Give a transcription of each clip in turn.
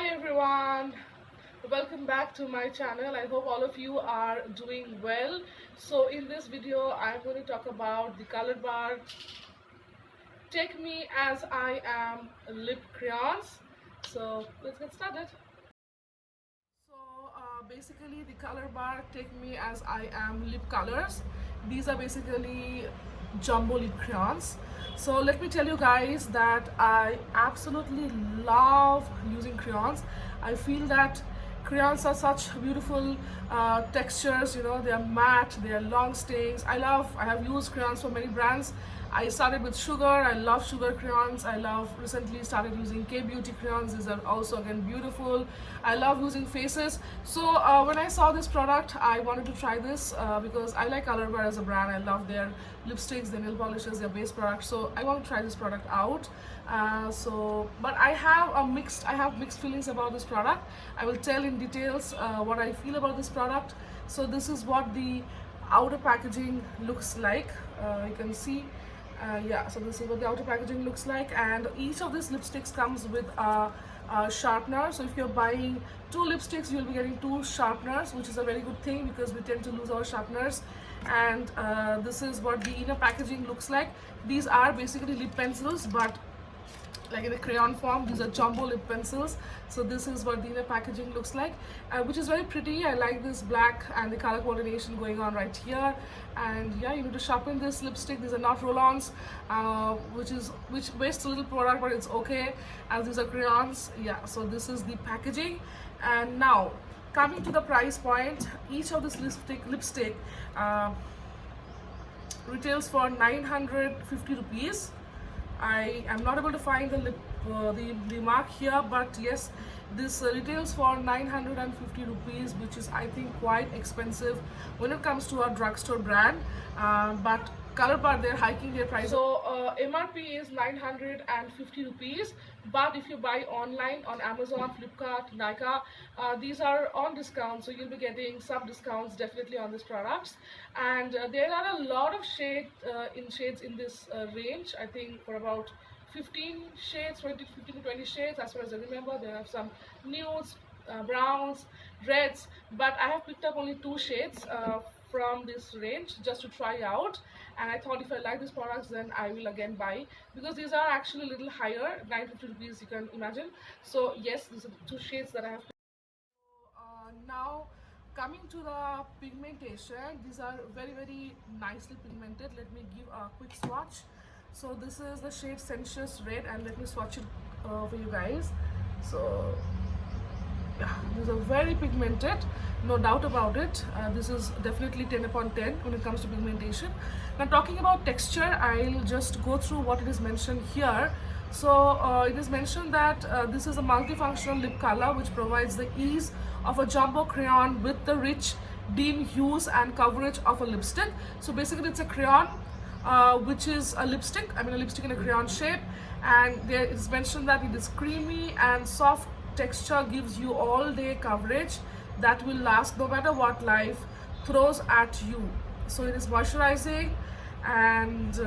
everyone, welcome back to my channel. I hope all of you are doing well. So in this video I'm going to talk about the color bar Take Me As I Am lip crayons. So let's get started. Basically the color bar Take Me As I Am lip colors. These are basically jumbo lip crayons. So let me tell you guys that I absolutely love using crayons. I feel that crayons are such beautiful textures, you know, they are matte, they are long staying. I have used crayons for many brands. I started with Sugar. I love Sugar crayons. Recently started using K Beauty crayons. These are also again beautiful. I love using Faces. So when I saw this product, I wanted to try this because I like Color Bar as a brand. I love their lipsticks, their nail polishes, their base products. So I want to try this product out. But I have mixed feelings about this product. I will tell in details what I feel about this product. So this is what the outer packaging looks like. You can see. Yeah, so this is what the outer packaging looks like, and each of these lipsticks comes with a sharpener. So if you're buying 2 lipsticks, you'll be getting 2 sharpeners, which is a very good thing because we tend to lose our sharpeners. And this is what the inner packaging looks like. These are basically lip pencils, but like in a crayon form. These are jumbo lip pencils. So this is what the inner packaging looks like, which is very pretty. I like this black and the color coordination going on right here. And yeah, you need to sharpen this lipstick. These are not roll-ons, which wastes a little product, but it's okay as these are crayons. Yeah, so this is the packaging. And now coming to the price point, each of this lipstick retails for 950 rupees. I am not able to find the mark here, but yes, this retails for 950 rupees, which is I think quite expensive when it comes to a drugstore brand. But Color Bar, they're hiking their price. So MRP is 950 rupees, but if you buy online on Amazon, Flipkart, Nykaa, these are on discount, so you'll be getting sub discounts definitely on these products. And there are a lot of shades in this range. I think for about 15 shades, 15 to 20 shades as far as I remember. There are some nudes, browns, reds, but I have picked up only 2 shades from this range just to try out. And I thought if I like these products, then I will again buy, because these are actually a little higher, 950 rupees, you can imagine. So yes, these are the 2 shades that I have. Now coming to the pigmentation, these are very nicely pigmented. Let me give a quick swatch. So this is the shade Sensuous Red, and let me swatch it for you guys. So yeah, these are very pigmented, no doubt about it. This is definitely 10 upon 10 when it comes to pigmentation. Now talking about texture, I'll just go through what it is mentioned here. So it is mentioned that this is a multifunctional lip color which provides the ease of a jumbo crayon with the rich dim hues and coverage of a lipstick. So basically it's a crayon which is a lipstick, a lipstick in a crayon shape, and there is mentioned that it is creamy and soft texture, gives you all day coverage that will last no matter what life throws at you. So it is moisturizing, and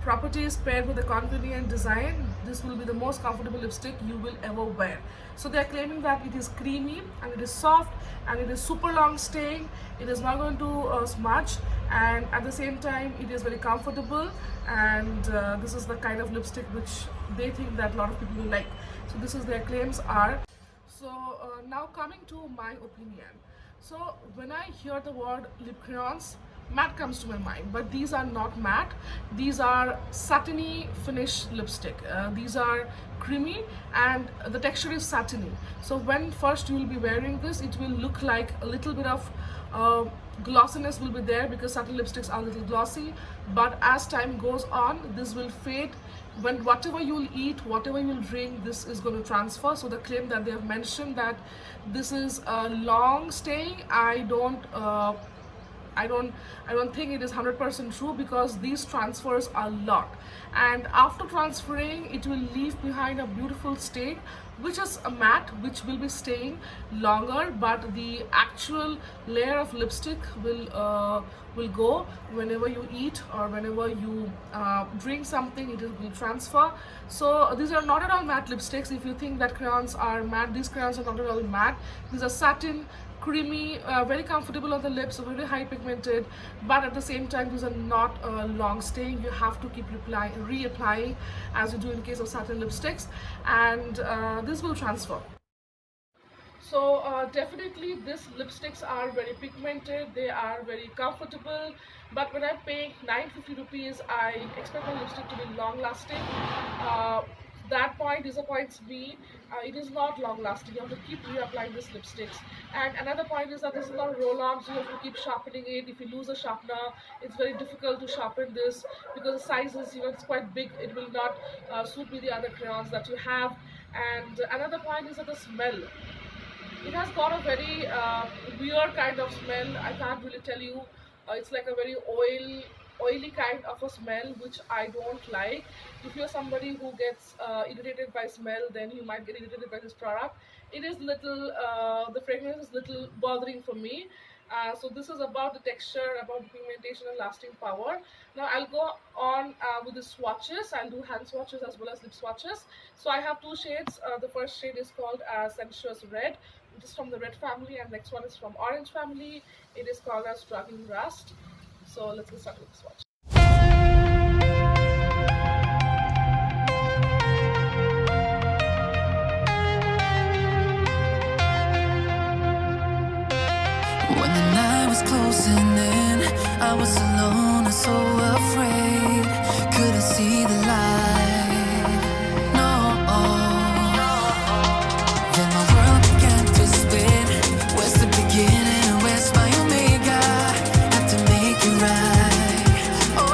properties paired with a convenient design, this will be the most comfortable lipstick you will ever wear. So they are claiming that it is creamy and it is soft and it is super long staying. It is not going to smudge, and at the same time it is very comfortable. And this is the kind of lipstick which they think that a lot of people will like. So this is their claims are. So now coming to my opinion. So when I hear the word lip crayons, matte comes to my mind, but these are not matte. These are satiny finish lipstick. These are creamy and the texture is satiny. So when first you will be wearing this, it will look like a little bit of glossiness will be there, because satin lipsticks are a little glossy. But as time goes on, this will fade. When whatever you will eat, whatever you will drink, this is going to transfer. So the claim that they have mentioned that this is long staying, I don't think it is 100% true, because these transfers a lot, and after transferring it will leave behind a beautiful stain, which is a matte, which will be staying longer, but the actual layer of lipstick will go whenever you eat or whenever you drink something. It will transfer. So these are not at all matte lipsticks. If you think that crayons are matte, these crayons are not at all matte. These are satin, creamy, very comfortable on the lips, very high pigmented, but at the same time these are not long staying. You have to keep reapplying as you do in case of satin lipsticks, and this will transfer. So definitely these lipsticks are very pigmented, they are very comfortable, but when I'm paying 950 rupees, I expect my lipstick to be long lasting. That point disappoints me. It is not long lasting. You have to keep reapplying these lipsticks. And another point is that this is not roll-on, so you have to keep sharpening it. If you lose a sharpener, it's very difficult to sharpen this, because the size is, it's quite big. It will not suit with the other crayons that you have. And another point is that the smell. It has got a very weird kind of smell. I can't really tell you. It's like a very oily kind of a smell, which I don't like. If you're somebody who gets irritated by smell, then you might get irritated by this product. It is little, the fragrance is little bothering for me. So this is about the texture, about the pigmentation and lasting power. Now I'll go on with the swatches. I'll do hand swatches as well as lip swatches. So I have two shades. The first shade is called Sensuous Red, which is from the red family, and next one is from orange family. It is called as Dragon Rust. So let's get started with the swatch. When the night was closing in, I was alone and so afraid. Couldn't see the light, no. Then my world began to spin. Where's the beginning and where's my omega? Had to make it right. Oh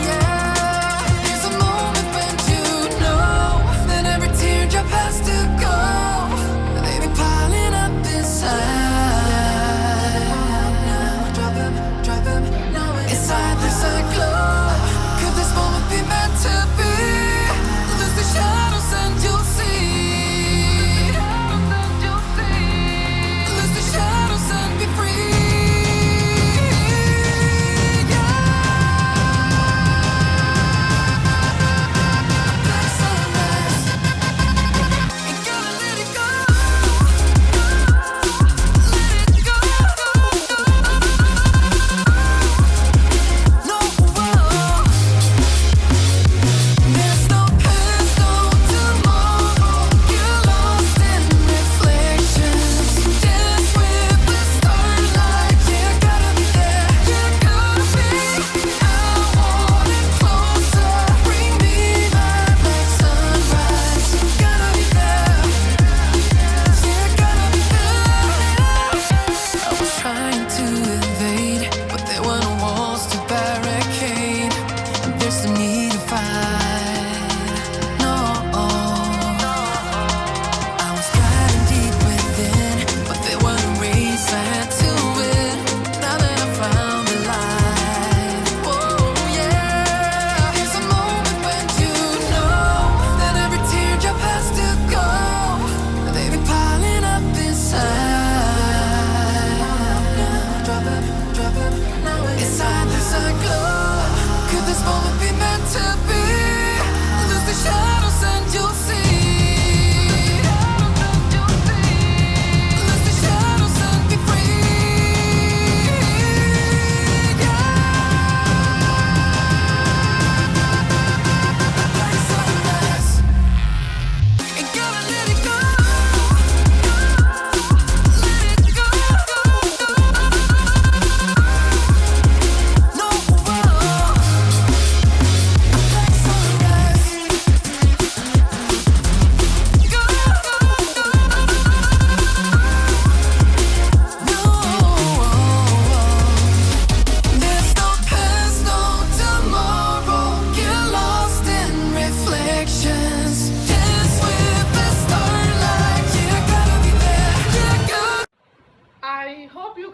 yeah. There's a moment when you know that every teardrop has to go. They be piling up inside. Inside there's a glow. Could this moment be meant to be?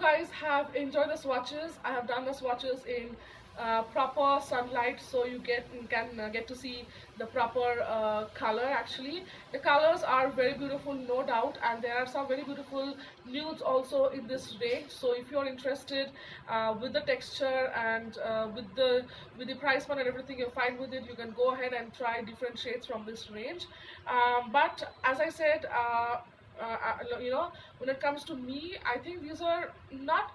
guys have enjoyed the swatches. I have done the swatches in proper sunlight, so you can get to see the proper color. Actually, the colors are very beautiful, no doubt, and there are some very beautiful nudes also in this range. So if you're interested with the texture and with the price point and everything, you're fine with it, you can go ahead and try different shades from this range. But as I said, you know, when it comes to me, I think these are not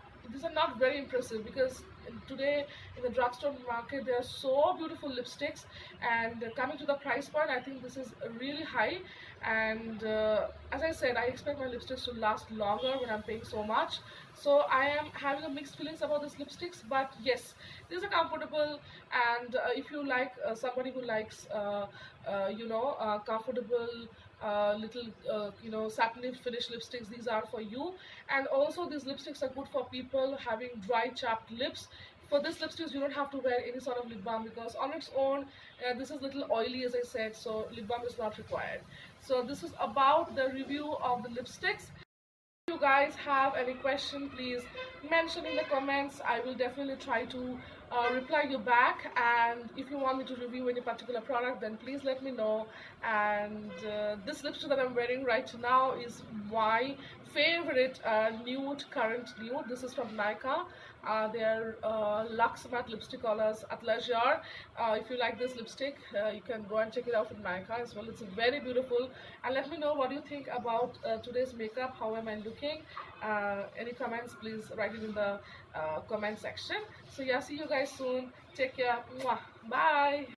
very impressive, because today in the drugstore market there are so beautiful lipsticks, and coming to the price point, I think this is really high. And as I said, I expect my lipsticks to last longer when I'm paying so much. So I am having a mixed feelings about these lipsticks, but yes, these are comfortable. And if you like somebody who likes comfortable little satiny finish lipsticks, these are for you. And also these lipsticks are good for people having dry chapped lips. For this lipsticks you don't have to wear any sort of lip balm, because on its own this is little oily, as I said, so lip balm is not required. So this is about the review of the lipsticks. If you guys have any question, please mention in the comments. I will definitely try to reply you back. And if you want me to review any particular product, then please let me know. And this lipstick that I'm wearing right now is my favorite current nude. This is from Nykaa. Their Luxe Matte Lipstick Colors Athleisure. If you like this lipstick, you can go and check it out in Nykaa as well. It's very beautiful. And let me know what you think about today's makeup. How am I looking? Any comments, please write it in the comment section. So yeah, see you guys soon. Take care. Mwah. Bye.